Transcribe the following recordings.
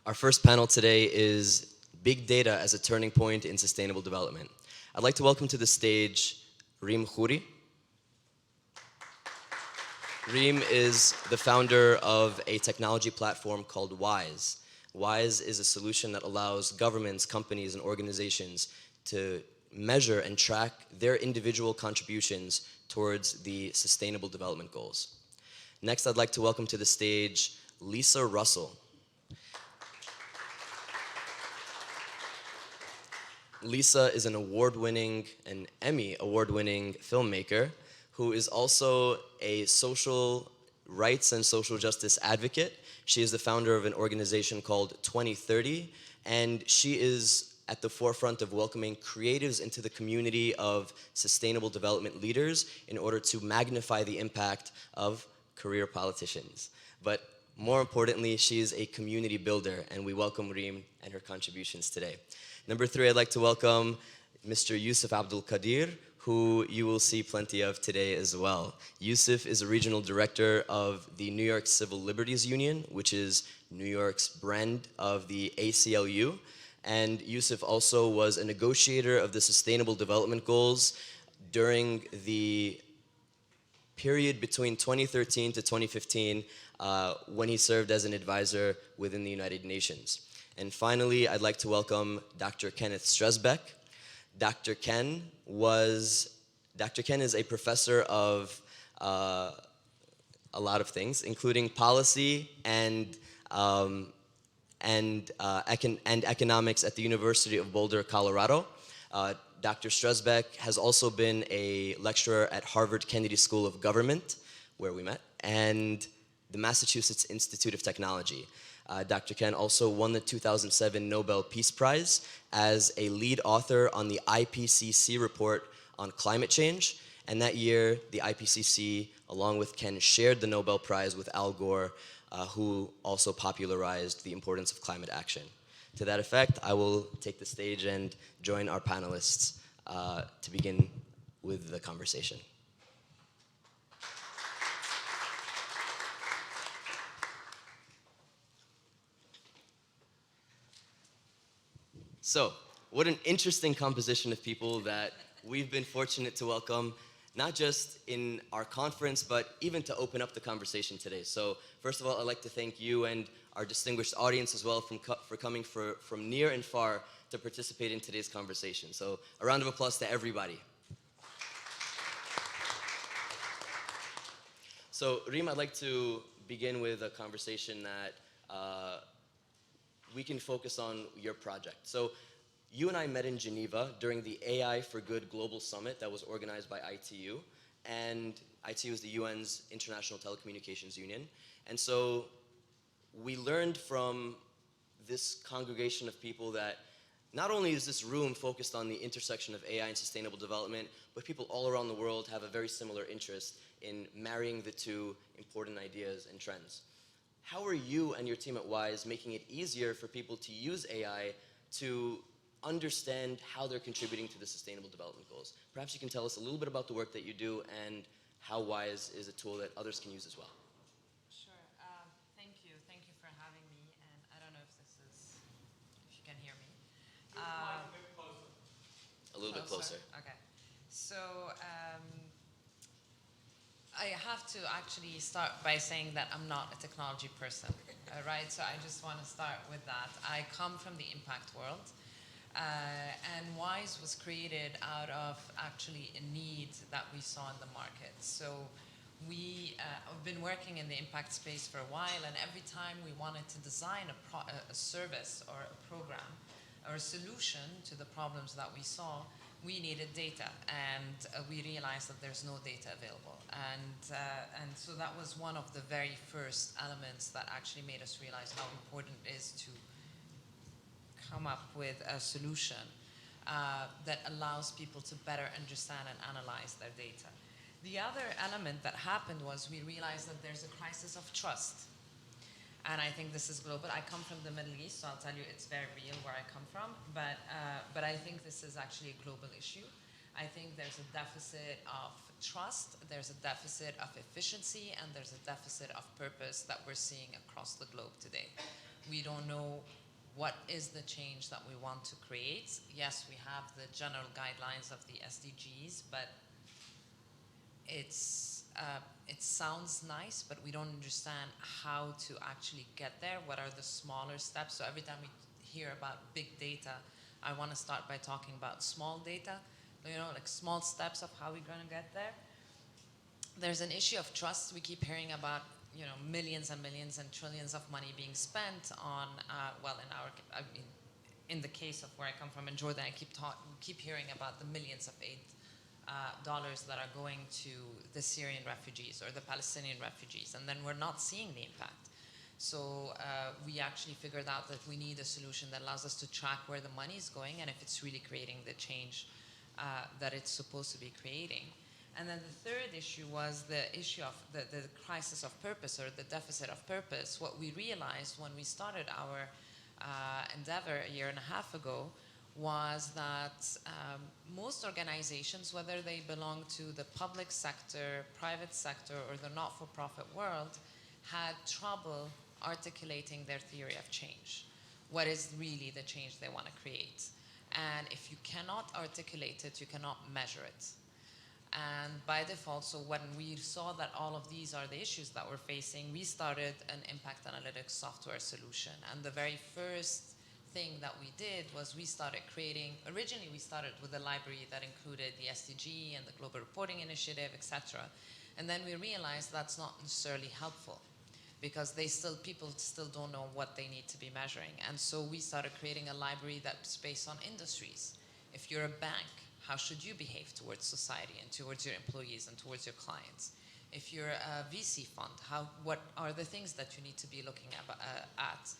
Our first panel today is Big Data as a Turning Point in Sustainable Development. I'd like to welcome to the stage Reem Khouri. Reem is the founder of a technology platform called WISE. WISE is a solution that allows governments, companies, and organizations to measure and track their individual contributions towards the Sustainable Development Goals. Next, I'd like to welcome to the stage Lisa Russell. Lisa is an Emmy award-winning filmmaker who is also a social rights and social justice advocate. She is the founder of an organization called 2030, and she is at the forefront of welcoming creatives into the community of sustainable development leaders in order to magnify the impact of career politicians. But more importantly, she is a community builder, and we welcome Reem and her contributions today. Number 3, I'd like to welcome Mr. Yusuf Abdul-Qadir, who you will see plenty of today as well. Yusuf is a regional director of the New York Civil Liberties Union, which is New York's brand of the ACLU. And Yusuf also was a negotiator of the Sustainable Development Goals during the period between 2013 to 2015 when he served as an advisor within the United Nations. And finally, I'd like to welcome Dr. Kenneth Strzepek. Dr. Ken is a professor of a lot of things, including policy and economics at the University of Boulder, Colorado. Dr. Strzepek has also been a lecturer at Harvard Kennedy School of Government, where we met, and the Massachusetts Institute of Technology. Dr. Ken also won the 2007 Nobel Peace Prize as a lead author on the IPCC report on climate change. And that year, the IPCC, along with Ken, shared the Nobel Prize with Al Gore, who also popularized the importance of climate action. To that effect, I will take the stage and join our panelists to begin with the conversation. So, what an interesting composition of people that we've been fortunate to welcome, not just in our conference, but even to open up the conversation today. So, first of all, I'd like to thank you and our distinguished audience as well for coming from near and far to participate in today's conversation. So, a round of applause to everybody. So, Reem, I'd like to begin with a conversation that we can focus on your project. So you and I met in Geneva during the AI for Good Global Summit that was organized by ITU. And ITU is the UN's International Telecommunications Union. And so we learned from this congregation of people that not only is this room focused on the intersection of AI and sustainable development, but people all around the world have a very similar interest in marrying the two important ideas and trends. How are you and your team at WISE making it easier for people to use AI to understand how they're contributing to the Sustainable Development Goals? Perhaps you can tell us a little bit about the work that you do and how WISE is a tool that others can use as well. Sure. Thank you. Thank you for having me. And I don't know if you can hear me. A little bit closer. Okay. So I have to actually start by saying that I'm not a technology person, right? So I just want to start with that. I come from the impact world, and WISE was created out of actually a need that we saw in the market. So we have been working in the impact space for a while, and every time we wanted to design a service or a program or a solution to the problems that we saw, we needed data, and we realized that there's no data available. And so that was one of the very first elements that actually made us realize how important it is to come up with a solution that allows people to better understand and analyze their data. The other element that happened was we realized that there's a crisis of trust. And I think this is global. I come from the Middle East, so I'll tell you it's very real where I come from. But I think this is actually a global issue. I think there's a deficit of trust, there's a deficit of efficiency, and there's a deficit of purpose that we're seeing across the globe today. We don't know what is the change that we want to create. Yes, we have the general guidelines of the SDGs, but it sounds nice, but we don't understand how to actually get there. What are the smaller steps? So every time we hear about big data, I want to start by talking about small data, like small steps of how we're going to get there. There's an issue of trust. We keep hearing about millions and millions and trillions of money being spent on, in the case of where I come from in Jordan, I keep hearing about the millions of aid dollars that are going to the Syrian refugees or the Palestinian refugees, and then we're not seeing the impact. So we actually figured out that we need a solution that allows us to track where the money is going and if it's really creating the change that it's supposed to be creating. And then the third issue was the issue of the crisis of purpose, or the deficit of purpose. What we realized when we started our endeavor a year and a half ago was that most organizations, whether they belong to the public sector, private sector, or the not-for-profit world, had trouble articulating their theory of change. What is really the change they want to create? And if you cannot articulate it, you cannot measure it. And by default, so when we saw that all of these are the issues that we're facing, we started an impact analytics software solution. And the very first thing that we did was we started creating, originally we started with a library that included the SDG and the Global Reporting Initiative, etc. And then we realized that's not necessarily helpful because people still don't know what they need to be measuring. And so we started creating a library that's based on industries. If you're a bank, how should you behave towards society and towards your employees and towards your clients? If you're a VC fund, what are the things that you need to be looking at?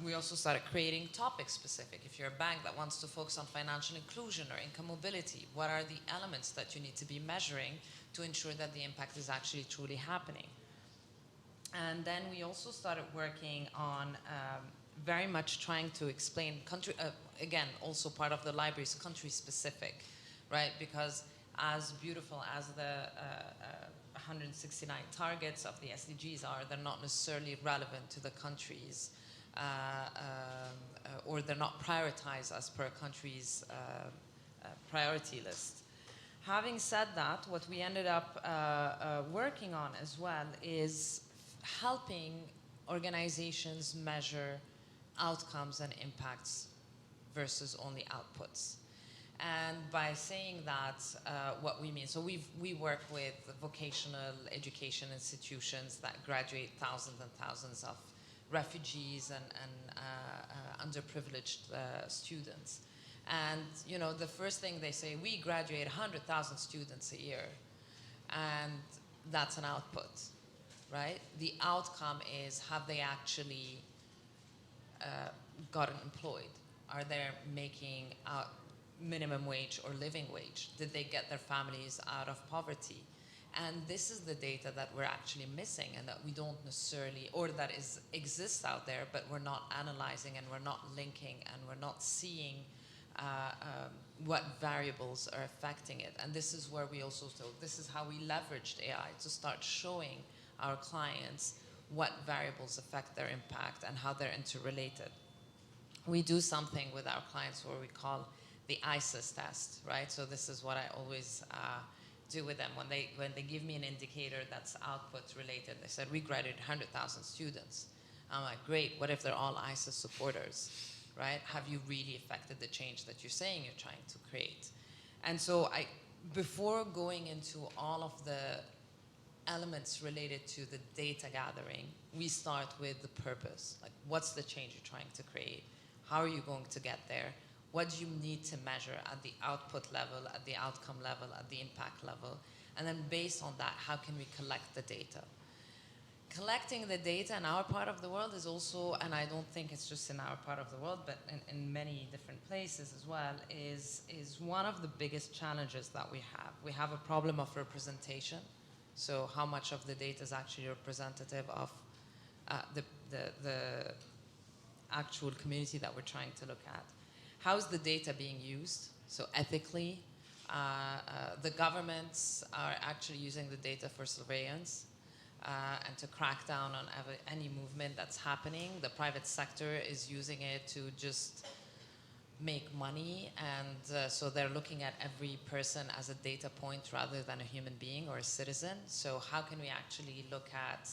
We also started creating topic specific. If you're a bank that wants to focus on financial inclusion or income mobility, what are the elements that you need to be measuring to ensure that the impact is actually truly happening? And then we also started working on very much trying to explain country, again, also part of the library is country specific, right? Because as beautiful as the 169 targets of the SDGs are, they're not necessarily relevant to the countries, or they're not prioritized as per a country's priority list. Having said that, what we ended up working on as well is helping organizations measure outcomes and impacts versus only outputs. And by saying that, what we mean, so we work with vocational education institutions that graduate thousands and thousands of refugees and underprivileged students. And the first thing they say, we graduate 100,000 students a year, and that's an output, right? The outcome is, have they actually gotten employed? Are they making minimum wage or living wage? Did they get their families out of poverty? And this is the data that we're actually missing and that we don't necessarily, or that exists out there, but we're not analyzing and we're not linking and we're not seeing what variables are affecting it. And this is where we also, so this is how we leveraged AI to start showing our clients what variables affect their impact and how they're interrelated. We do something with our clients where we call the ISIS test, right? So this is what I always do with them. When they give me an indicator that's output related, they said, we graduated 100,000 students. I'm like, great, what if they're all ISIS supporters, right? Have you really affected the change that you're saying you're trying to create? And so before going into all of the elements related to the data gathering, we start with the purpose. Like, what's the change you're trying to create? How are you going to get there? What do you need to measure at the output level, at the outcome level, at the impact level? And then based on that, how can we collect the data? Collecting the data in our part of the world is also, and I don't think it's just in our part of the world, but in many different places as well, is one of the biggest challenges that we have. We have a problem of representation. So how much of the data is actually representative of the actual community that we're trying to look at? How is the data being used? So ethically, The governments are actually using the data for surveillance and to crack down on any movement that's happening. The private sector is using it to just make money, and so they're looking at every person as a data point rather than a human being or a citizen. So how can we actually look at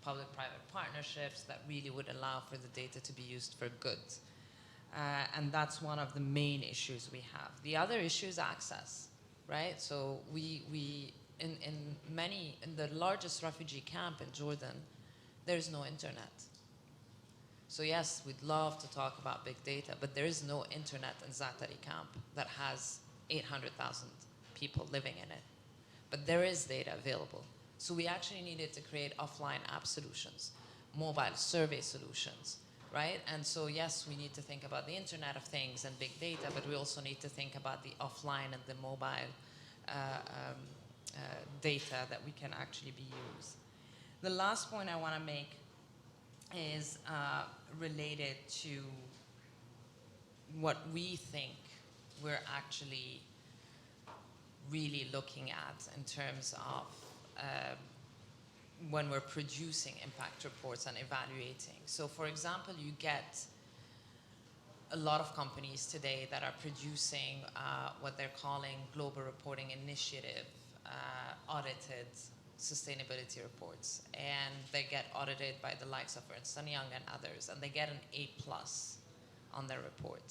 public-private partnerships that really would allow for the data to be used for good? And that's one of the main issues we have. The other issue is access, right? So in the largest refugee camp in Jordan, there's no internet. So yes, we'd love to talk about big data, but there is no internet in Zaatari camp that has 800,000 people living in it. But there is data available. So we actually needed to create offline app solutions, mobile survey solutions, right? And so yes, we need to think about the Internet of Things and big data, but we also need to think about the offline and the mobile data that we can actually be used. The last point I want to make is related to what we think we're actually really looking at in terms of when we're producing impact reports and evaluating. So for example, you get a lot of companies today that are producing what they're calling Global Reporting Initiative audited sustainability reports, and they get audited by the likes of Ernst & Young and others, and they get an A+ on their report.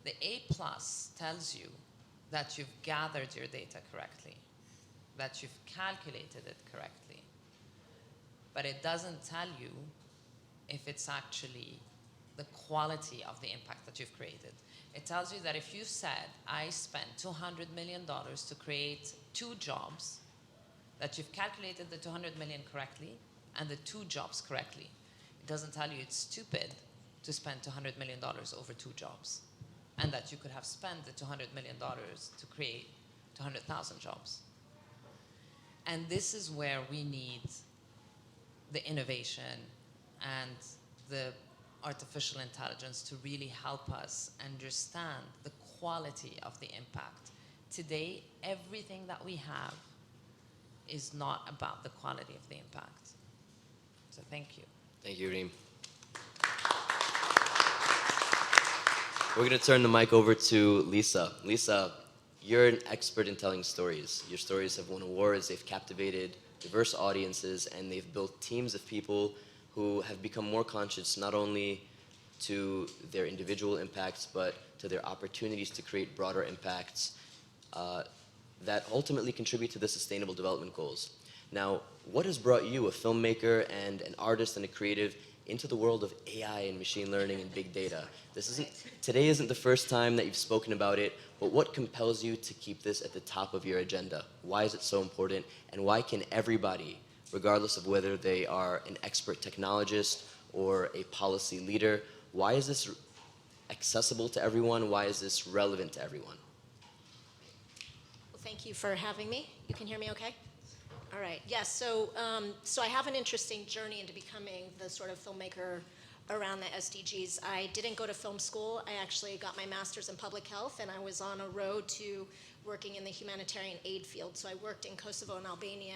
The A+ tells you that you've gathered your data correctly, that you've calculated it correctly, but it doesn't tell you if it's actually the quality of the impact that you've created. It tells you that if you said, I spent $200 million to create 2 jobs, that you've calculated the 200 million correctly and the 2 jobs correctly. It doesn't tell you it's stupid to spend $200 million over 2 jobs, and that you could have spent the $200 million to create 200,000 jobs. And this is where we need the innovation and the artificial intelligence to really help us understand the quality of the impact. Today, everything that we have is not about the quality of the impact. So thank you. Thank you, Reem. We're going to turn the mic over to Lisa. Lisa, you're an expert in telling stories. Your stories have won awards, they've captivated diverse audiences, and they've built teams of people who have become more conscious not only to their individual impacts, but to their opportunities to create broader impacts that ultimately contribute to the Sustainable Development Goals. Now, what has brought you, a filmmaker and an artist and a creative, into the world of AI and machine learning and big data? Today isn't the first time that you've spoken about it, but what compels you to keep this at the top of your agenda? Why is it so important, and why can everybody, regardless of whether they are an expert technologist or a policy leader, why is this accessible to everyone? Why is this relevant to everyone? Well, thank you for having me. You can hear me okay? All right. Yes. So I have an interesting journey into becoming the sort of filmmaker around the SDGs. I didn't go to film school. I actually got my master's in public health, and I was on a road to working in the humanitarian aid field. So I worked in Kosovo and Albania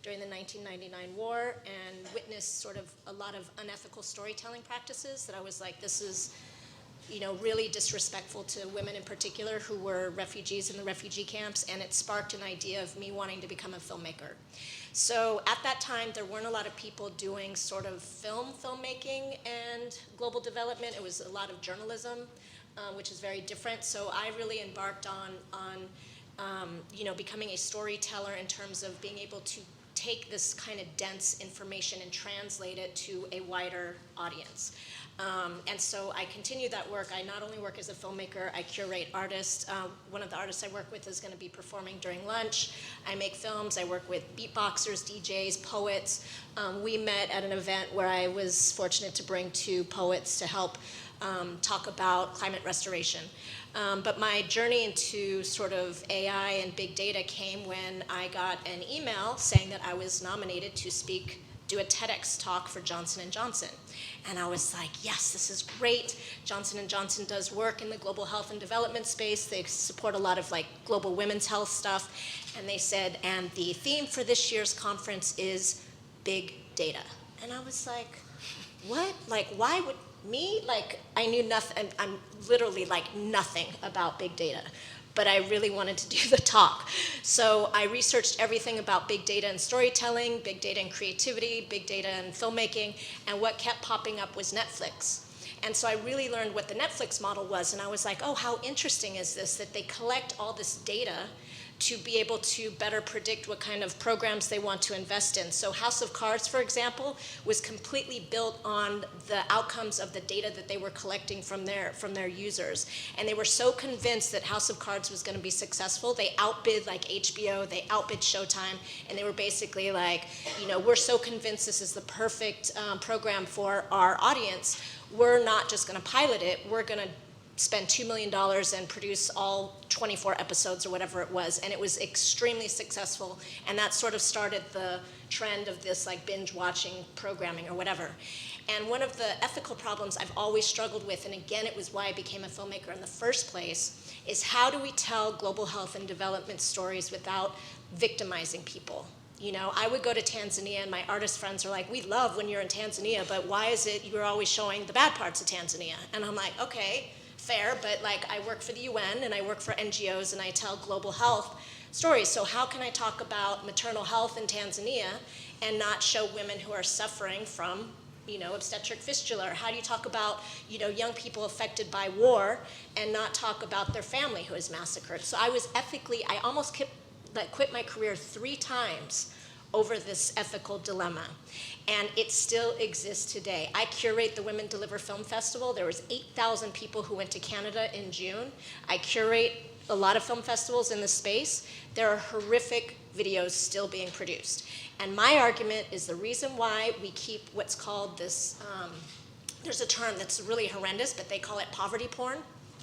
during the 1999 war and witnessed sort of a lot of unethical storytelling practices that I was like, this is, you know, really disrespectful to women in particular who were refugees in the refugee camps, and it sparked an idea of me wanting to become a filmmaker. So at that time, there weren't a lot of people doing sort of filmmaking and global development. It was a lot of journalism, which is very different. So I really embarked on you know, becoming a storyteller in terms of being able to take this kind of dense information and translate it to a wider audience. And so I continue that work. I not only work as a filmmaker, I curate artists. One of the artists I work with is going to be performing during lunch. I make films. I work with beatboxers, DJs, poets. We met at an event where I was fortunate to bring 2 poets to help talk about climate restoration. But my journey into sort of AI and big data came when I got an email saying that I was nominated to speak do a TEDx talk for Johnson & Johnson. And I was like, yes, this is great. Johnson & Johnson does work in the global health and development space. They support a lot of like global women's health stuff. And they said, and the theme for this year's conference is big data. And I was like, what? Like, why would me? Like, I knew nothing. I'm literally like nothing about big data. But I really wanted to do the talk. So I researched everything about big data and storytelling, big data and creativity, big data and filmmaking, and what kept popping up was Netflix. And so I really learned what the Netflix model was, and I was like, oh, how interesting is this, that they collect all this data to be able to better predict what kind of programs they want to invest in. So House of Cards, for example, was completely built on the outcomes of the data that they were collecting from their users. And they were so convinced that House of Cards was going to be successful, they outbid like HBO, they outbid Showtime, and they were basically like, you know, we're so convinced this is the perfect program for our audience, we're not just going to pilot it, we're going to spend $2 million and produce all 24 episodes or whatever it was, and it was extremely successful, and that sort of started the trend of this like binge watching programming or whatever. And one of the ethical problems I've always struggled with, and again it was why I became a filmmaker in the first place, is how do we tell global health and development stories without victimizing people? You know, I would go to Tanzania and my artist friends are like, we love when you're in Tanzania, but why is it you're always showing the bad parts of Tanzania? And I'm like, okay, fair, but like I work for the UN and I work for NGOs and I tell global health stories. So how can I talk about maternal health in Tanzania and not show women who are suffering from, you know, obstetric fistula? Or how do you talk about, you know, young people affected by war and not talk about their family who is massacred? So I was ethically, I almost quit my career 3 times over this ethical dilemma. And it still exists today. I curate the Women Deliver Film Festival. There was 8,000 people who went to Canada in June. I curate a lot of film festivals in this space. There are horrific videos still being produced. And my argument is the reason why we keep what's called this, there's a term that's really horrendous, but they call it poverty porn.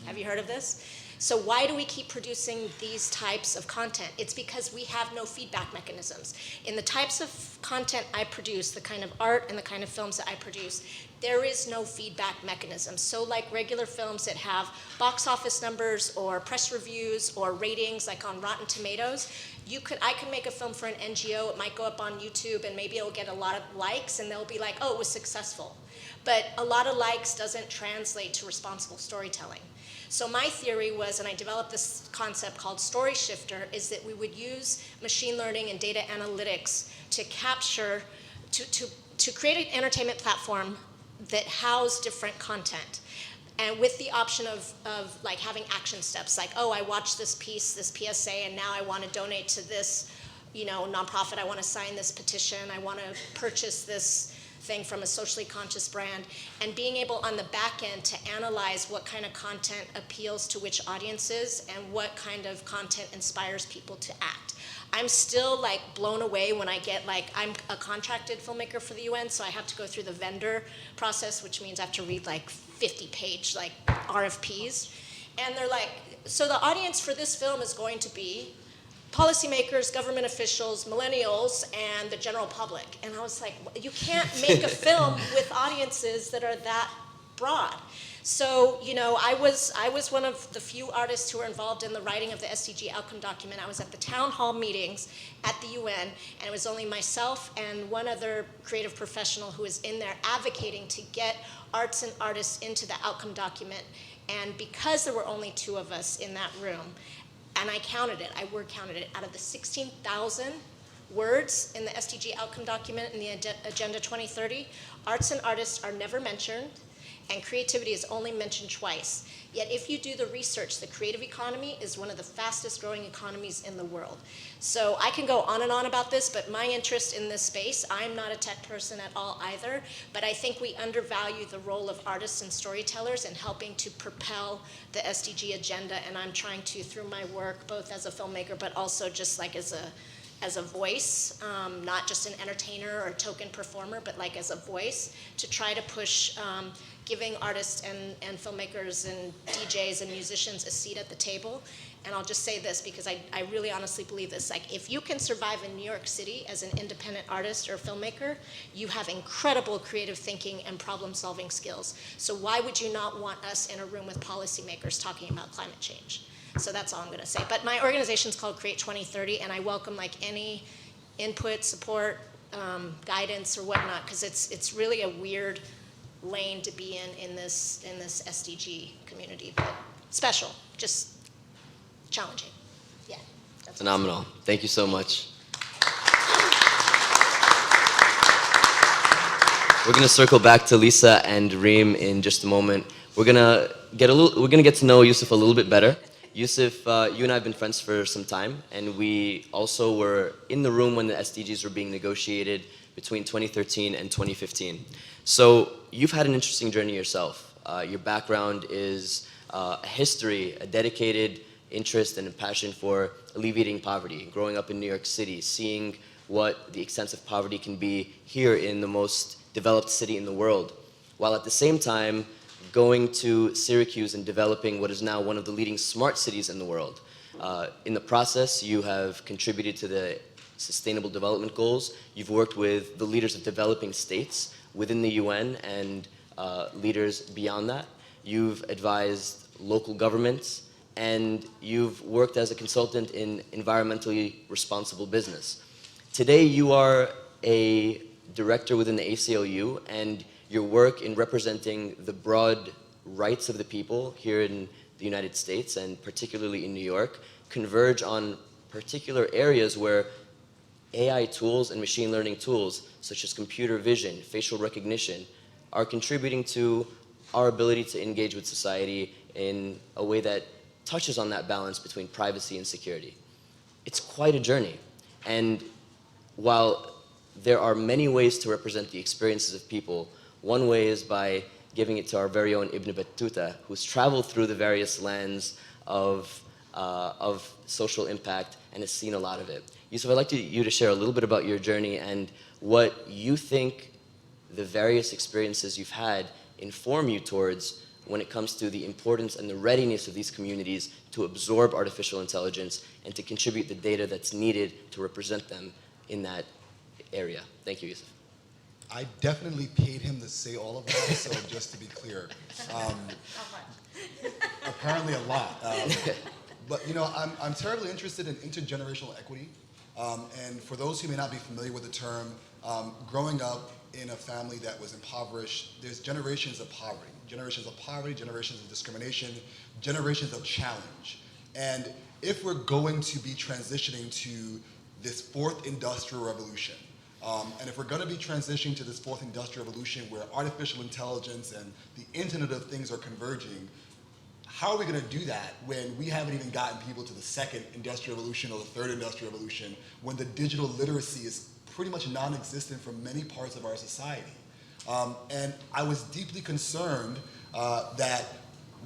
Have you heard of this? So why do we keep producing these types of content? It's because we have no feedback mechanisms. In the types of content I produce, the kind of art and the kind of films that I produce, there is no feedback mechanism. So like regular films that have box office numbers or press reviews or ratings like on Rotten Tomatoes, I can make a film for an NGO, it might go up on YouTube and maybe it'll get a lot of likes and they'll be like, oh, it was successful. But a lot of likes doesn't translate to responsible storytelling. So my theory was, and I developed this concept called story shifter, is that we would use machine learning and data analytics to capture, to create an entertainment platform that housed different content. And with the option of like having action steps, like, oh, I watched this piece, this PSA, and now I want to donate to this, you know, nonprofit, I want to sign this petition, I want to purchase this thing from a socially conscious brand, and being able on the back end to analyze what kind of content appeals to which audiences and what kind of content inspires people to act. I'm still like blown away when I get like, I'm a contracted filmmaker for the UN, so I have to go through the vendor process, which means I have to read like 50-page like RFPs. And they're like, so the audience for this film is going to be policymakers, government officials, millennials, and the general public. And I was like, you can't make a film with audiences that are that broad. So, you know, I was one of the few artists who were involved in the writing of the SDG outcome document. I was at the town hall meetings at the UN, and it was only myself and one other creative professional who was in there advocating to get arts and artists into the outcome document. And because there were only 2 of us in that room, and I counted it, I word counted it, out of the 16,000 words in the SDG outcome document in the Agenda 2030, arts and artists are never mentioned, and creativity is only mentioned twice. Yet if you do the research, the creative economy is one of the fastest growing economies in the world. So I can go on and on about this, but my interest in this space, I'm not a tech person at all either, but I think we undervalue the role of artists and storytellers in helping to propel the SDG agenda, and I'm trying to, through my work, both as a filmmaker, but also just like as a voice, not just an entertainer or a token performer, but like as a voice, to try to push giving artists and filmmakers and DJs and musicians a seat at the table. And I'll just say this because I really honestly believe this. Like, if you can survive in New York City as an independent artist or filmmaker, you have incredible creative thinking and problem-solving skills. So why would you not want us in a room with policymakers talking about climate change? So that's all I'm going to say. But my organization's called Create 2030, and I welcome like any input, support, guidance, or whatnot, because it's really a weird lane to be in this SDG community, but special, just challenging. Yeah. That's Phenomenal. Thank you so much. We're gonna circle back to Lisa and Reem in just a moment. We're gonna get to know Yusuf a little bit better. Yusuf, you and I have been friends for some time, and we also were in the room when the SDGs were being negotiated between 2013 and 2015. So you've had an interesting journey yourself. Your background is a history, a dedicated interest and a passion for alleviating poverty, growing up in New York City, seeing what the extent of poverty can be here in the most developed city in the world, while at the same time going to Syracuse and developing what is now one of the leading smart cities in the world. In the process, you have contributed to the Sustainable Development Goals. You've worked with the leaders of developing states within the UN and leaders beyond that. You've advised local governments, and you've worked as a consultant in environmentally responsible business. Today, you are a director within the ACLU, and your work in representing the broad rights of the people here in the United States, and particularly in New York, converge on particular areas where AI tools and machine learning tools, such as computer vision, facial recognition, are contributing to our ability to engage with society in a way that touches on that balance between privacy and security. It's quite a journey. And while there are many ways to represent the experiences of people, one way is by giving it to our very own Ibn Battuta, who's traveled through the various lands of social impact and has seen a lot of it. Yusuf, I'd like you to share a little bit about your journey and what you think the various experiences you've had inform you towards when it comes to the importance and the readiness of these communities to absorb artificial intelligence and to contribute the data that's needed to represent them in that area. Thank you, Yusuf. I definitely paid him to say all of that, so just to be clear. Apparently a lot. But you know, I'm terribly interested in intergenerational equity. And for those who may not be familiar with the term, growing up in a family that was impoverished, there's generations of poverty, generations of discrimination, generations of challenge. And if we're going to be transitioning to this fourth industrial revolution, and if we're going to be transitioning to this fourth industrial revolution where artificial intelligence and the Internet of Things are converging, how are we going to do that when we haven't even gotten people to the second industrial revolution or the third industrial revolution, when the digital literacy is pretty much non-existent for many parts of our society? And I was deeply concerned that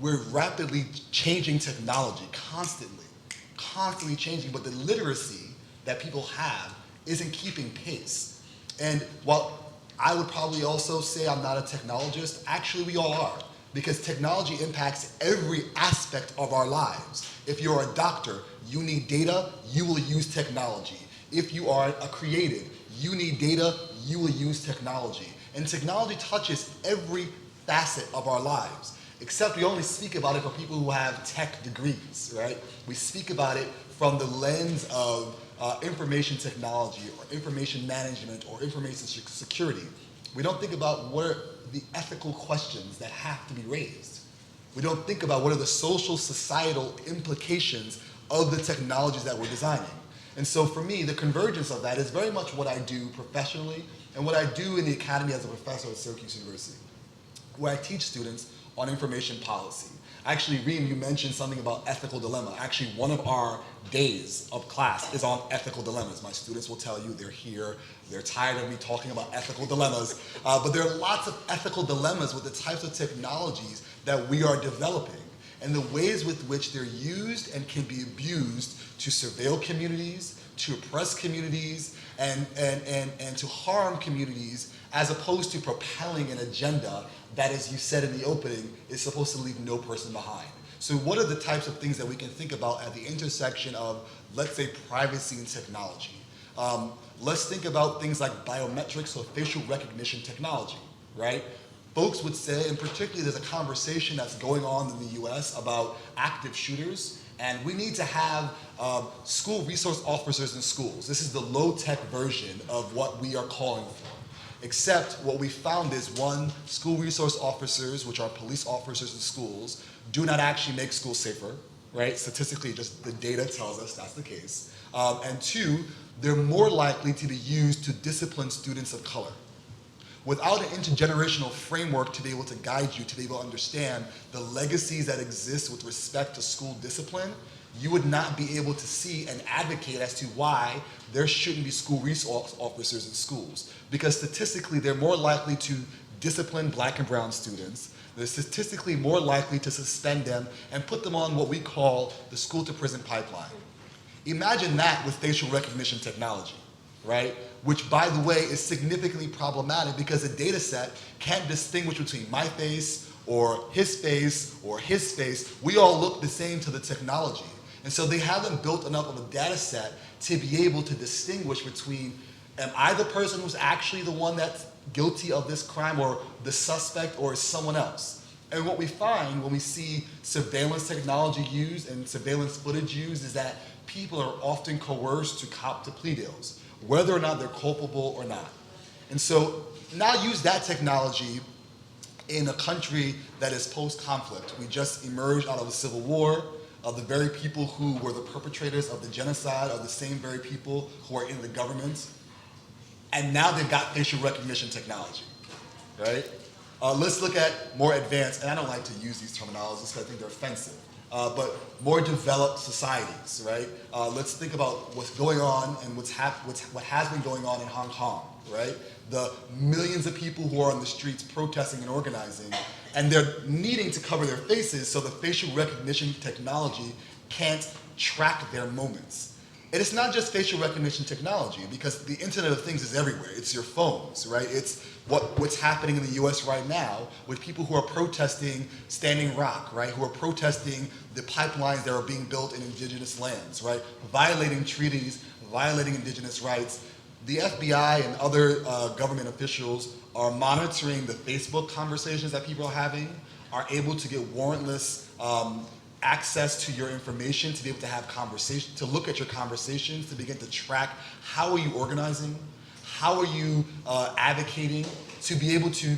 we're rapidly changing technology, constantly changing, but the literacy that people have isn't keeping pace. And while I would probably also say I'm not a technologist, actually we all are, because technology impacts every aspect of our lives. If you're a doctor, you need data, you will use technology. If you are a creative, you need data, you will use technology. And technology touches every facet of our lives, except we only speak about it for people who have tech degrees, right? We speak about it from the lens of information technology or information management or information security. We don't think about what are the ethical questions that have to be raised. We don't think about what are the social, societal implications of the technologies that we're designing. And so for me, the convergence of that is very much what I do professionally and what I do in the academy as a professor at Syracuse University, where I teach students on information policy. Actually, Reem, you mentioned something about ethical dilemma. Actually, one of our days of class is on ethical dilemmas. My students will tell you they're here, they're tired of me talking about ethical dilemmas, but there are lots of ethical dilemmas with the types of technologies that we are developing and the ways with which they're used and can be abused to surveil communities, to oppress communities, and to harm communities, as opposed to propelling an agenda that, as you said in the opening, is supposed to leave no person behind. So what are the types of things that we can think about at the intersection of, let's say, privacy and technology? Let's think about things like biometrics or facial recognition technology, right? Folks would say, and particularly there's a conversation that's going on in the US about active shooters, and we need to have school resource officers in schools. This is the low-tech version of what we are calling for. Except what we found is, one, school resource officers, which are police officers in schools, do not actually make schools safer, right? Statistically, just the data tells us that's the case. And two, they're more likely to be used to discipline students of color. Without an intergenerational framework to be able to guide you, to be able to understand the legacies that exist with respect to school discipline, you would not be able to see and advocate as to why there shouldn't be school resource officers in schools. Because statistically, they're more likely to discipline black and brown students. They're statistically more likely to suspend them and put them on what we call the school to prison pipeline. Imagine that with facial recognition technology, right? Which, by the way, is significantly problematic because the data set can't distinguish between my face or his face or his face. We all look the same to the technology. And so they haven't built enough of a data set to be able to distinguish between, am I the person who's actually the one that's guilty of this crime, or the suspect, or is someone else? And what we find when we see surveillance technology used and surveillance footage used is that people are often coerced to cop to plea deals, whether or not they're culpable or not. And so now use that technology in a country that is post-conflict. We just emerged out of a civil war. The very people who were the perpetrators of the genocide are the same very people who are in the government. And now they've got facial recognition technology, right? Let's look at more advanced, and I don't like to use these terminologies because I think they're offensive, but more developed societies, right? Let's think about what's going on and what has been going on in Hong Kong, right? The millions of people who are on the streets protesting and organizing, and they're needing to cover their faces so the facial recognition technology can't track their moments. And it's not just facial recognition technology, because the Internet of Things is everywhere. It's your phones, right? It's what's happening in the US right now with people who are protesting Standing Rock, right? Who are protesting the pipelines that are being built in indigenous lands, right? Violating treaties, violating indigenous rights. The FBI and other government officials are monitoring the Facebook conversations that people are having, are able to get warrantless access to your information, to be able to have conversations, to look at your conversations, to begin to track how are you organizing, how are you advocating, to be able to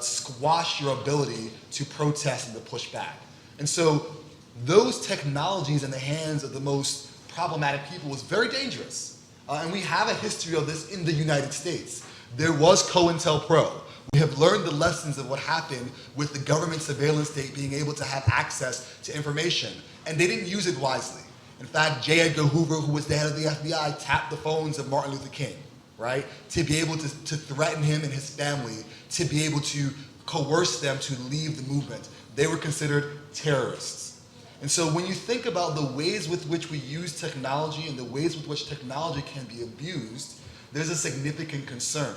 squash your ability to protest and to push back. And so those technologies in the hands of the most problematic people was very dangerous. And we have a history of this in the United States. There was COINTELPRO. We have learned the lessons of what happened with the government surveillance state being able to have access to information, and they didn't use it wisely. In fact, J. Edgar Hoover, who was the head of the FBI, tapped the phones of Martin Luther King, right? To be able to threaten him and his family, to be able to coerce them to leave the movement. They were considered terrorists. And so when you think about the ways with which we use technology and the ways with which technology can be abused, there's a significant concern.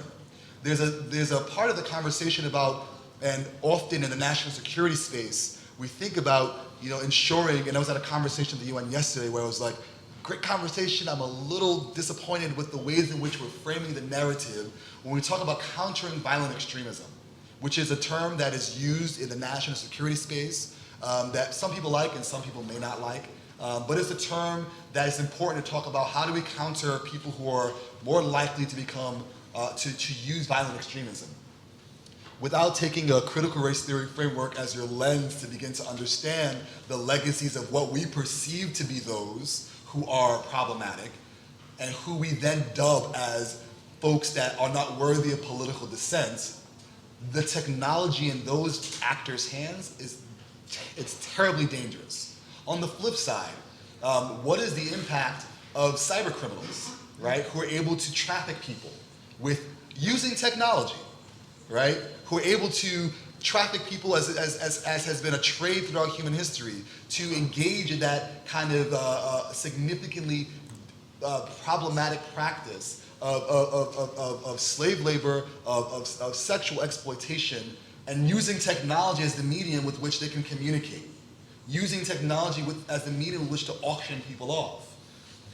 There's a part of the conversation about, and often in the national security space, we think about, ensuring, and I was at a conversation at the UN yesterday where I was like, great conversation, I'm a little disappointed with the ways in which we're framing the narrative when we talk about countering violent extremism, which is a term that is used in the national security space that some people like and some people may not like. But it's a term that is important to talk about. How do we counter people who are more likely to become, to use violent extremism? Without taking a critical race theory framework as your lens to begin to understand the legacies of what we perceive to be those who are problematic and who we then dub as folks that are not worthy of political dissent, the technology in those actors' hands it's terribly dangerous. On the flip side, what is the impact of cyber criminals, right, who are able to traffic people with using technology, right, who are able to traffic people as has been a trade throughout human history, to engage in that kind of significantly problematic practice of slave labor, of sexual exploitation, and using technology as the medium with which they can communicate. using technology as the medium in which to auction people off.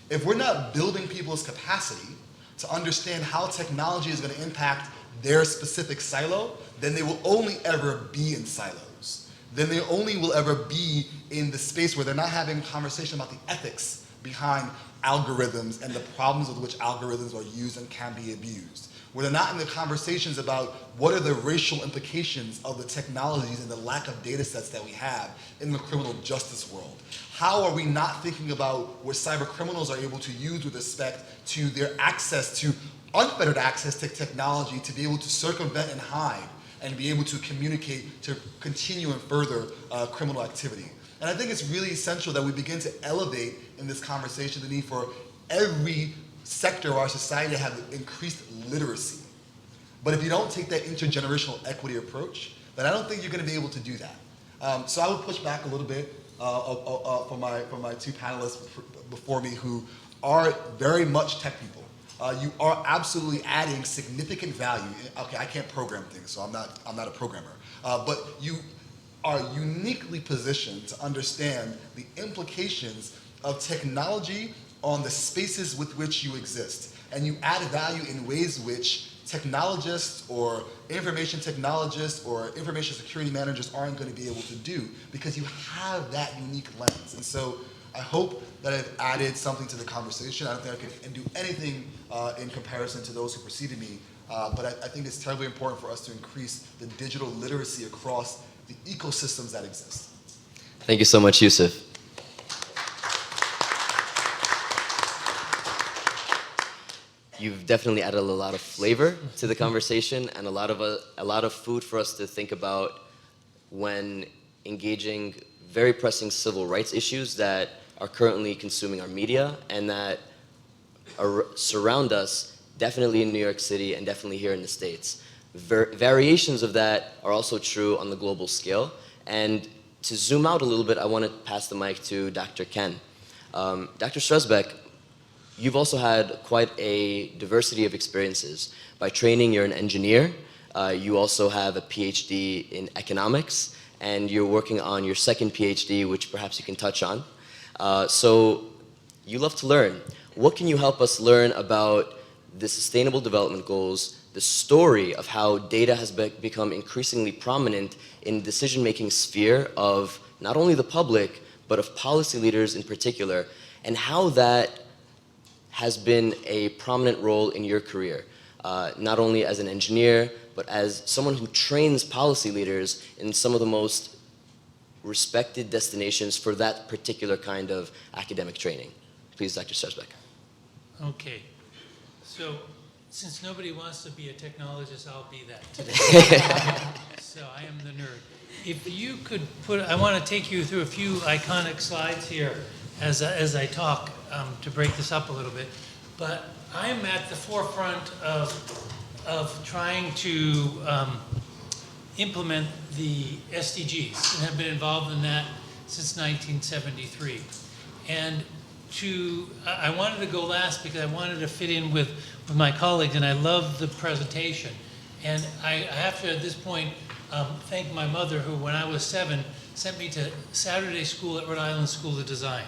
If we're not building people's capacity to understand how technology is going to impact their specific silo, then they will only ever be in silos. Then they only will ever be in the space where they're not having a conversation about the ethics behind algorithms and the problems with which algorithms are used and can be abused. Where they're not in the conversations about what are the racial implications of the technologies and the lack of data sets that we have in the criminal justice world. How are we not thinking about what cyber criminals are able to use with respect to their access to unfettered access to technology to be able to circumvent and hide and be able to communicate to continue and further criminal activity. And I think it's really essential that we begin to elevate in this conversation the need for every sector of our society to have increased literacy. But if you don't take that intergenerational equity approach, then I don't think you're going to be able to do that. So I would push back a little bit for my two panelists before me who are very much tech people. You are absolutely adding significant value. Okay, I can't program things, so I'm not a programmer. But you are uniquely positioned to understand the implications of technology on the spaces with which you exist. And you add value in ways which technologists or information technologists or information security managers aren't going to be able to do because you have that unique lens. And so I hope that I've added something to the conversation. I don't think I can do anything in comparison to those who preceded me, but I think it's terribly important for us to increase the digital literacy across the ecosystems that exist. Thank you so much, Yusuf. You've definitely added a lot of flavor to the conversation and a lot of food for us to think about when engaging very pressing civil rights issues that are currently consuming our media and that surround us, definitely in New York City and definitely here in the States. Variations of that are also true on the global scale. And to zoom out a little bit, I want to pass the mic to Dr. Ken. Dr. Strzepek, you've also had quite a diversity of experiences. By training, you're an engineer. You also have a PhD in economics, and you're working on your second PhD, which perhaps you can touch on. So you love to learn. What can you help us learn about the Sustainable Development Goals, the story of how data has become increasingly prominent in the decision-making sphere of not only the public, but of policy leaders in particular, and how that has been a prominent role in your career, not only as an engineer, but as someone who trains policy leaders in some of the most respected destinations for that particular kind of academic training. Please, Dr. Strzepek. Okay. So, since nobody wants to be a technologist, I'll be that today. So I am the nerd. If you could I want to take you through a few iconic slides here as I talk to break this up a little bit. But I'm at the forefront of trying to implement the SDGs and have been involved in that since 1973. And I wanted to go last because I wanted to fit in with my colleagues, and I love the presentation. And I have to, at this point, thank my mother, who, when I was 7, sent me to Saturday school at Rhode Island School of Design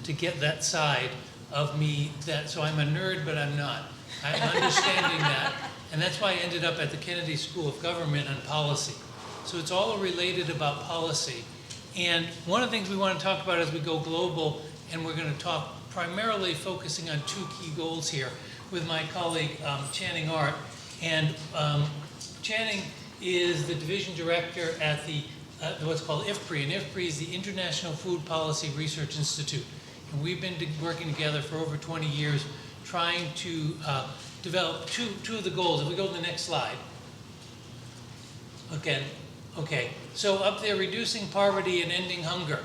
to get that side of me. So I'm a nerd, but I'm not. I'm understanding that. And that's why I ended up at the Kennedy School of Government and Policy. So it's all related about policy. And one of the things we want to talk about as we go global, and we're going to talk primarily focusing on 2 key goals here with my colleague Channing Art. And Channing is the division director at the what's called IFPRI, and IFPRI is the International Food Policy Research Institute. And we've been working together for over 20 years trying to develop two of the goals. If we go to the next slide. Again, okay. So up there, reducing poverty and ending hunger.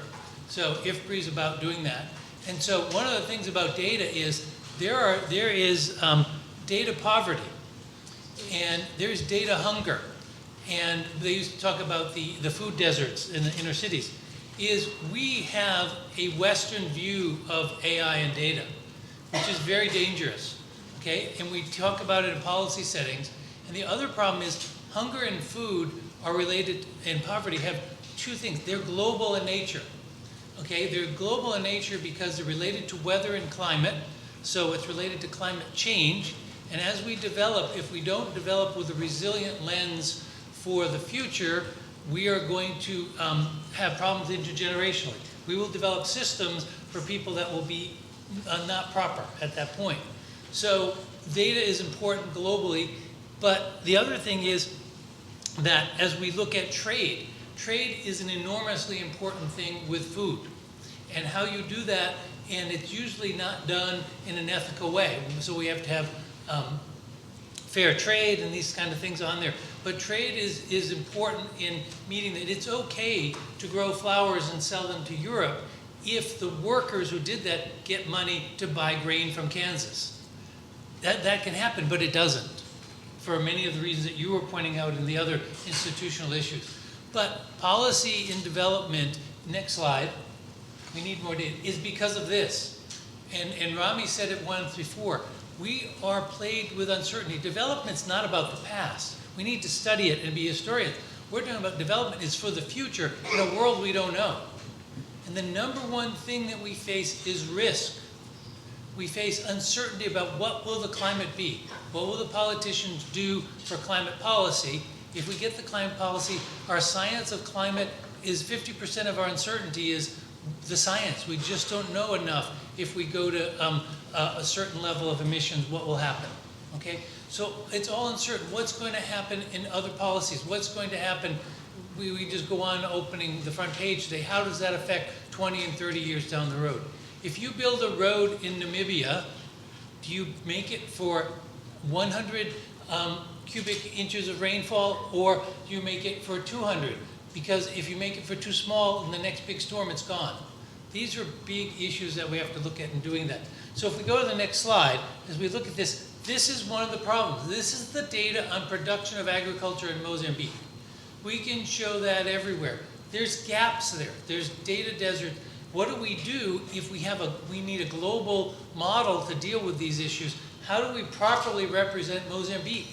So IFPRI is about doing that. And so one of the things about data is there is data poverty and there's data hunger. And they used to talk about the food deserts in the inner cities. Is we have a Western view of AI and data, which is very dangerous, okay? And we talk about it in policy settings. And the other problem is hunger and food are related, and poverty have 2 things. They're global in nature. Okay, they're global in nature because they're related to weather and climate. So it's related to climate change. And as we develop, if we don't develop with a resilient lens for the future, we are going to have problems intergenerationally. We will develop systems for people that will be not proper at that point. So data is important globally, but the other thing is that as we look at trade, trade is an enormously important thing with food. And how you do that, and it's usually not done in an ethical way. So we have to have fair trade and these kind of things on there. But trade is important in meeting that it's okay to grow flowers and sell them to Europe if the workers who did that get money to buy grain from Kansas. That can happen, but it doesn't, for many of the reasons that you were pointing out in the other institutional issues. But policy in development, next slide, we need more data, is because of this. And Ramy said it once before, we are plagued with uncertainty. Development's not about the past. We need to study it and be historians. We're talking about development is for the future in a world we don't know. And the number one thing that we face is risk. We face uncertainty about what will the climate be? What will the politicians do for climate policy? If we get the climate policy, our science of climate is 50% of our uncertainty is the science. We just don't know enough. If we go to a certain level of emissions, what will happen? Okay, so it's all uncertain. What's going to happen in other policies? What's going to happen? We just go on opening the front page today. How does that affect 20 and 30 years down the road? If you build a road in Namibia, do you make it for 100 cubic inches of rainfall, or do you make it for 200? Because if you make it for too small, in the next big storm, it's gone. These are big issues that we have to look at in doing that. So if we go to the next slide, as we look at this, this is one of the problems. This is the data on production of agriculture in Mozambique. We can show that everywhere. There's gaps there. There's data desert. What do we do if we need a global model to deal with these issues? How do we properly represent Mozambique?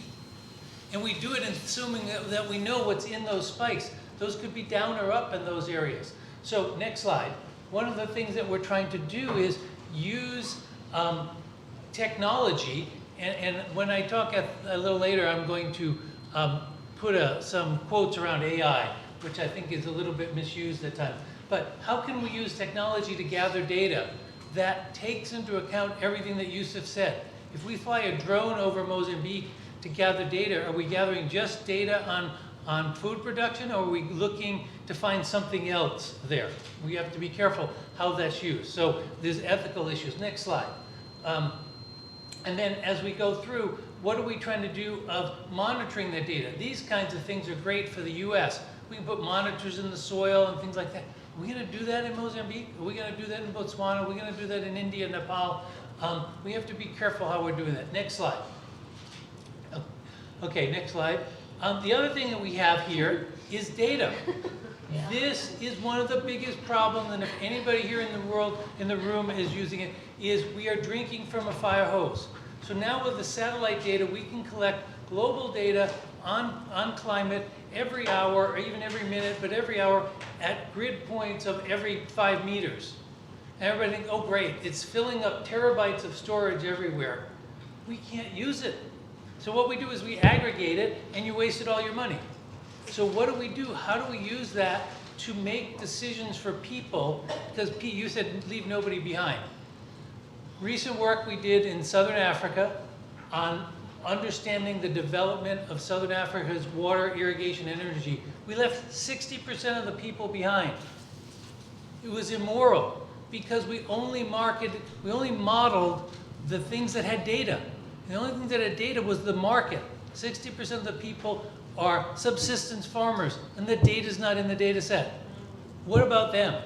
And we do it assuming that we know what's in those spikes. Those could be down or up in those areas. So next slide. One of the things that we're trying to do is use technology. And when I talk a little later, I'm going to put some quotes around AI, which I think is a little bit misused at times. But how can we use technology to gather data that takes into account everything that Yusuf said? If we fly a drone over Mozambique to gather data, are we gathering just data on food production, or are we looking to find something else there? We have to be careful how that's used. So there's ethical issues. Next slide. And then as we go through, what are we trying to do of monitoring the data? These kinds of things are great for the US. We can put monitors in the soil and things like that. Are we going to do that in Mozambique? Are we going to do that in Botswana? Are we going to do that in India, Nepal? We have to be careful how we're doing that. Next slide. Okay, next slide. The other thing that we have here is data. Yeah. This is one of the biggest problems, and if anybody here in the room is using it, is we are drinking from a fire hose. So now with the satellite data, we can collect global data on climate every hour, or even every minute, but every hour at grid points of every 5 meters. And everybody thinks, oh great, it's filling up terabytes of storage everywhere. We can't use it. So what we do is we aggregate it, and you wasted all your money. So what do? How do we use that to make decisions for people? Because Pete, you said leave nobody behind. Recent work we did in Southern Africa on understanding the development of Southern Africa's water, irrigation, and energy. We left 60% of the people behind. It was immoral because we only modeled the things that had data. The only thing that had data was the market. 60% of the people are subsistence farmers, and the data is not in the data set. What about them?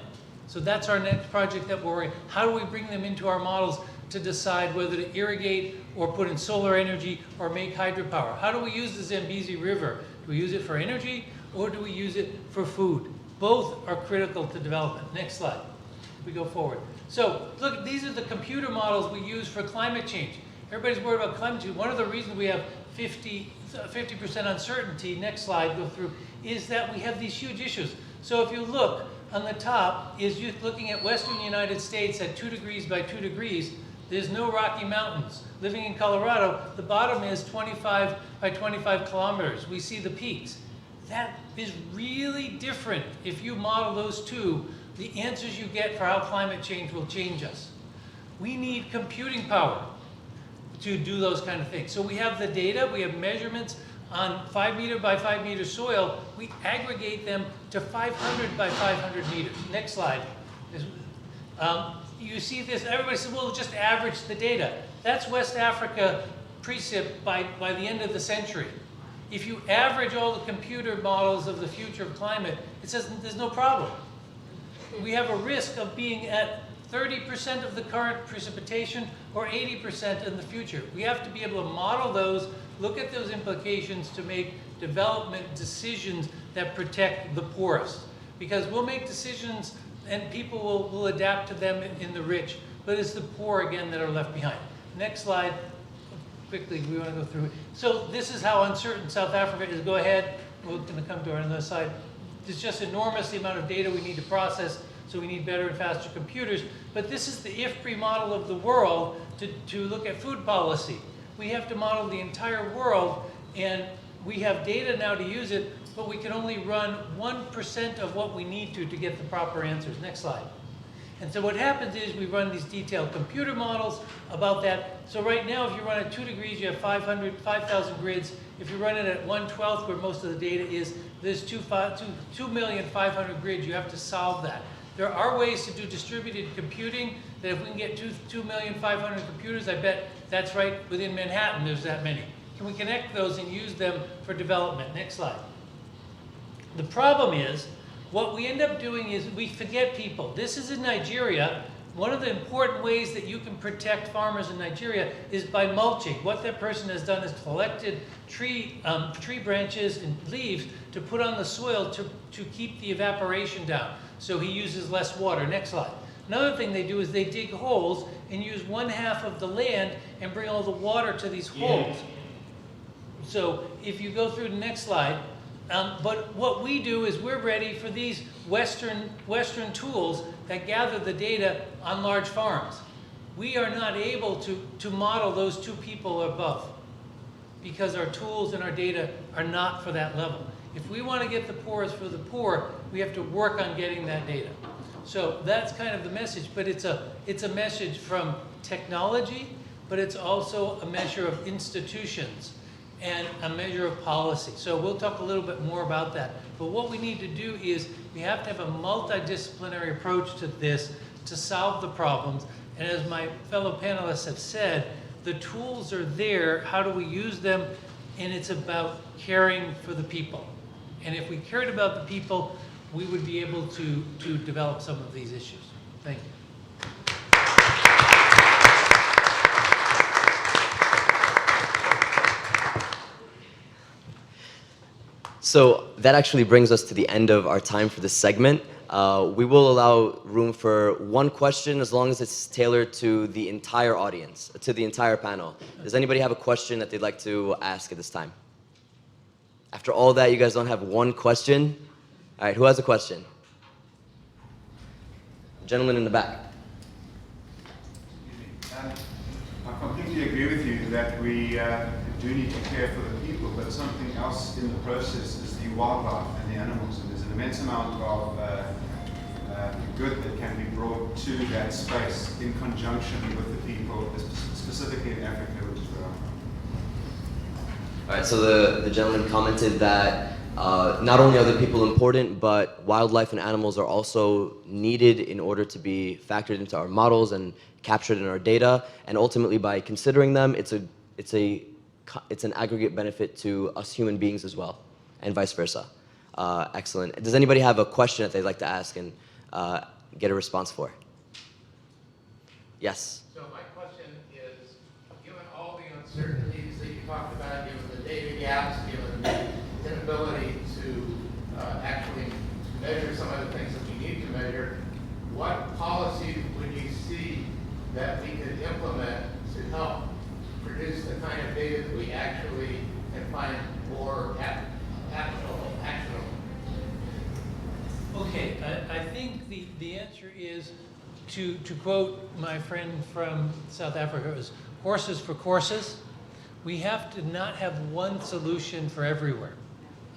So that's our next project that we're in. How do we bring them into our models to decide whether to irrigate or put in solar energy or make hydropower? How do we use the Zambezi River? Do we use it for energy or do we use it for food? Both are critical to development. Next slide. We go forward. So look, these are the computer models we use for climate change. Everybody's worried about climate change. One of the reasons we have 50% uncertainty, next slide, go through, is that we have these huge issues. So if you look on the top, is you looking at western United States at 2 degrees by 2 degrees. There's no Rocky Mountains. Living in Colorado, the bottom is 25 by 25 kilometers. We see the peaks. That is really different. If you model those two, the answers you get for how climate change will change us. We need computing power to do those kind of things. So we have the data, we have measurements on 5 meter by 5 meter soil. We aggregate them to 500 by 500 meters. Next slide. You see this, everybody says, well, just average the data. That's West Africa precip by the end of the century. If you average all the computer models of the future of climate, it says there's no problem. We have a risk of being at 30% of the current precipitation or 80% in the future. We have to be able to model those, look at those implications to make development decisions that protect the poorest. Because we'll make decisions and people will adapt to them in the rich, but it's the poor, again, that are left behind. Next slide. Quickly, we want to go through it. So this is how uncertain South Africa is. Go ahead. We're going to come to our other side. There's just enormous the amount of data we need to process, so we need better and faster computers. But this is the IFPRI model of the world to look at food policy. We have to model the entire world, and we have data now to use it, but we can only run 1% of what we need to get the proper answers. Next slide. And so what happens is we run these detailed computer models about that. So right now, if you run at 2 degrees, you have 5,000 grids. If you run it at 1/12, where most of the data is, there's 2,500,000 grids. You have to solve that. There are ways to do distributed computing that if we can get 2,500,000 computers, I bet that's right within Manhattan, there's that many. Can we connect those and use them for development? Next slide. The problem is, what we end up doing is we forget people. This is in Nigeria. One of the important ways that you can protect farmers in Nigeria is by mulching. What that person has done is collected tree branches and leaves to put on the soil to keep the evaporation down. So he uses less water. Next slide. Another thing they do is they dig holes and use 1/2 of the land and bring all the water to these holes. So if you go through the next slide, but what we do is we're ready for these Western tools that gather the data on large farms. We are not able to model those two people above because our tools and our data are not for that level. If we want to get the poorest for the poor, we have to work on getting that data. So that's kind of the message, but it's a message from technology, but it's also a measure of institutions and a measure of policy. So we'll talk a little bit more about that. But what we need to do is we have to have a multidisciplinary approach to this to solve the problems. And as my fellow panelists have said, the tools are there. How do we use them? And it's about caring for the people. And if we cared about the people, we would be able to develop some of these issues. Thank you. So that actually brings us to the end of our time for this segment. We will allow room for one question as long as it's tailored to the entire audience, to the entire panel. Does anybody have a question that they'd like to ask at this time? After all that, you guys don't have one question? All right, who has a question? Gentleman in the back. I completely agree with you that we do need to care for the people, but something else in the process is the wildlife and the animals, and there's an immense amount of good that can be brought to that space in conjunction with the people, specifically in Africa, which is where I'm from. All right, so the gentleman commented that not only are the people important, but wildlife and animals are also needed in order to be factored into our models and captured in our data. And ultimately, by considering them, it's an aggregate benefit to us human beings as well, and vice versa. Excellent. Does anybody have a question that they'd like to ask and get a response for? Yes. So my question is, given all the uncertainties that you talked about, given the data gaps, given the inability to actually measure some of the things that we need to measure, what policies would you see that we could implement to help produce the kind of data that we actually can find more actionable? Okay, I think the answer is, to quote my friend from South Africa, is horses for courses. We have to not have one solution for everywhere.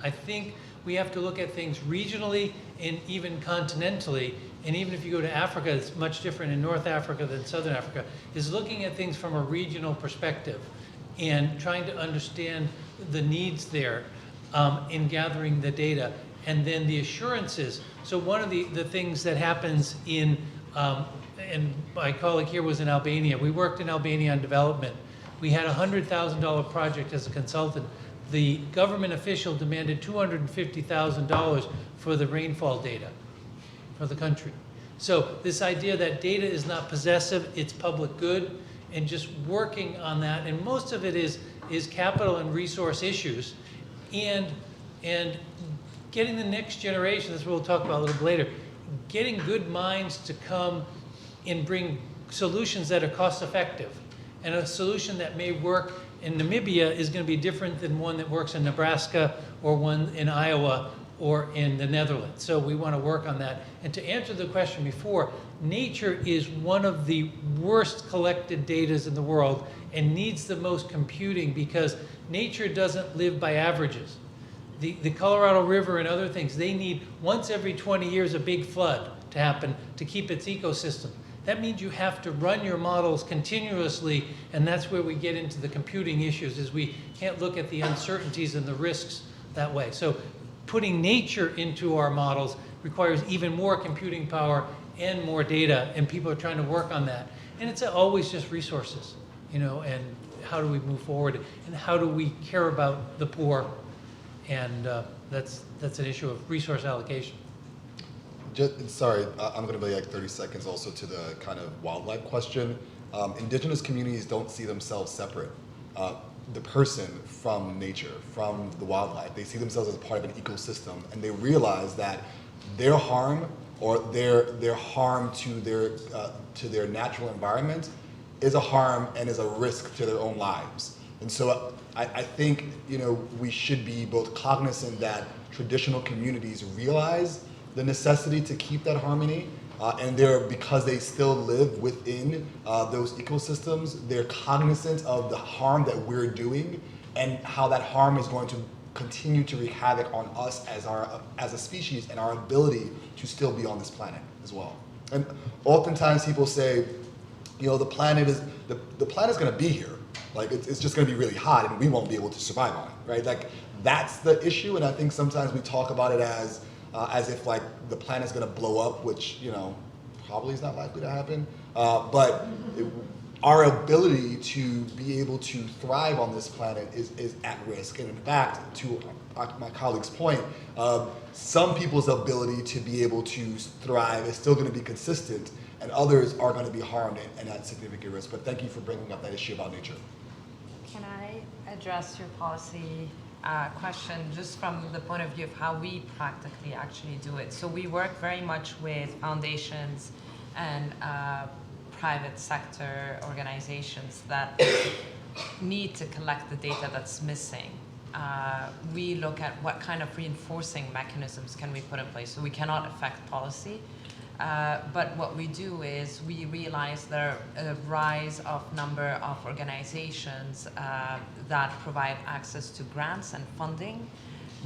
I think we have to look at things regionally and even continentally. And even if you go to Africa, it's much different in North Africa than Southern Africa, is looking at things from a regional perspective and trying to understand the needs there in gathering the data. And then the assurances. So one of the things that happens in, and my colleague here was in Albania. We worked in Albania on development. We had a $100,000 project as a consultant. The government official demanded $250,000 for the rainfall data for the country. So this idea that data is not possessive, it's public good, and just working on that. And most of it is capital and resource issues, and getting the next generation, that's what we'll talk about a little bit later, getting good minds to come and bring solutions that are cost effective. And a solution that may work in Namibia is going to be different than one that works in Nebraska or one in Iowa or in the Netherlands. So we want to work on that. And to answer the question before, nature is one of the worst collected data in the world and needs the most computing, because nature doesn't live by averages. The Colorado River and other things, they need once every 20 years a big flood to happen to keep its ecosystem. That means you have to run your models continuously, and that's where we get into the computing issues, is we can't look at the uncertainties and the risks that way. So putting nature into our models requires even more computing power and more data, and people are trying to work on that. And it's always just resources, you know, and how do we move forward, and how do we care about the poor? And that's an issue of resource allocation. Sorry, I'm going to be like 30 seconds also to the kind of wildlife question. Indigenous communities don't see themselves separate. The person from nature, from the wildlife, they see themselves as a part of an ecosystem, and they realize that their harm or their harm to their natural environment is a harm and is a risk to their own lives. And so I think, you know, we should be both cognizant that traditional communities realize the necessity to keep that harmony, and because they still live within those ecosystems, they're cognizant of the harm that we're doing and how that harm is going to continue to wreak havoc on us as a species and our ability to still be on this planet as well. And oftentimes people say, you know, the planet is going to be here. Like it's just going to be really hot, and we won't be able to survive on it, right? Like that's the issue, and I think sometimes we talk about it as if like the planet's going to blow up, which, you know, probably is not likely to happen. But our ability to be able to thrive on this planet is at risk. And in fact, to my colleague's point, some people's ability to be able to thrive is still going to be consistent, and others are going to be harmed and at significant risk. But thank you for bringing up that issue about nature. Can I address your policy question just from the point of view of how we practically actually do it? So we work very much with foundations and private sector organizations that need to collect the data that's missing. We look at what kind of reinforcing mechanisms can we put in place. So we cannot affect policy. But what we do is we realize there are a rise of number of organizations that provide access to grants and funding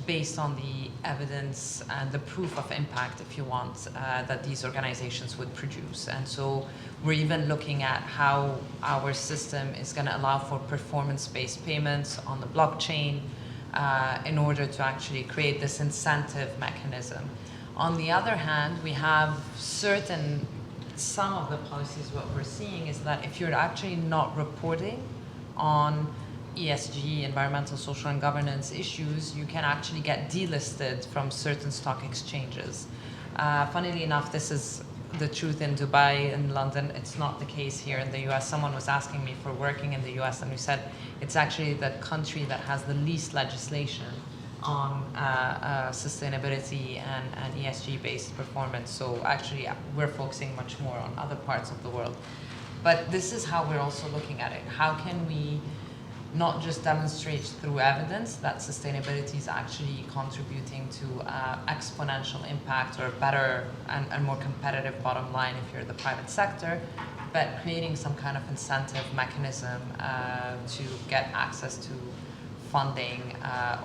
based on the evidence and the proof of impact, if you want, that these organizations would produce. And so we're even looking at how our system is going to allow for performance-based payments on the blockchain in order to actually create this incentive mechanism. On the other hand, we have some of the policies, what we're seeing is that if you're actually not reporting on ESG, environmental, social, and governance issues, you can actually get delisted from certain stock exchanges. Funnily enough, this is the truth in Dubai and London. It's not the case here in the US. Someone was asking me for working in the US, and we said it's actually the country that has the least legislation on sustainability and ESG-based performance. So actually, we're focusing much more on other parts of the world. But this is how we're also looking at it. How can we not just demonstrate through evidence that sustainability is actually contributing to exponential impact or better and more competitive bottom line if you're the private sector, but creating some kind of incentive mechanism to get access to funding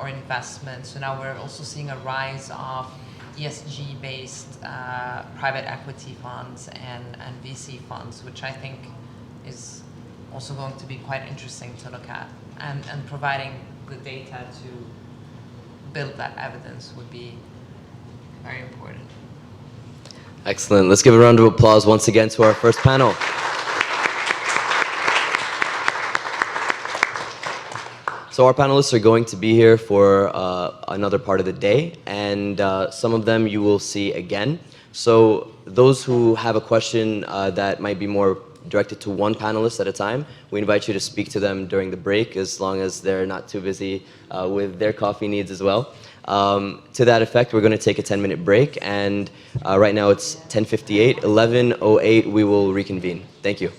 or investment. So now we're also seeing a rise of ESG-based private equity funds and VC funds, which I think is also going to be quite interesting to look at. And providing the data to build that evidence would be very important. Excellent. Let's give a round of applause once again to our first panel. So our panelists are going to be here for another part of the day, and some of them you will see again. So those who have a question that might be more directed to one panelist at a time, we invite you to speak to them during the break, as long as they're not too busy with their coffee needs as well. To that effect, we're going to take a 10-minute break, and right now it's 10:58, 11:08, we will reconvene. Thank you.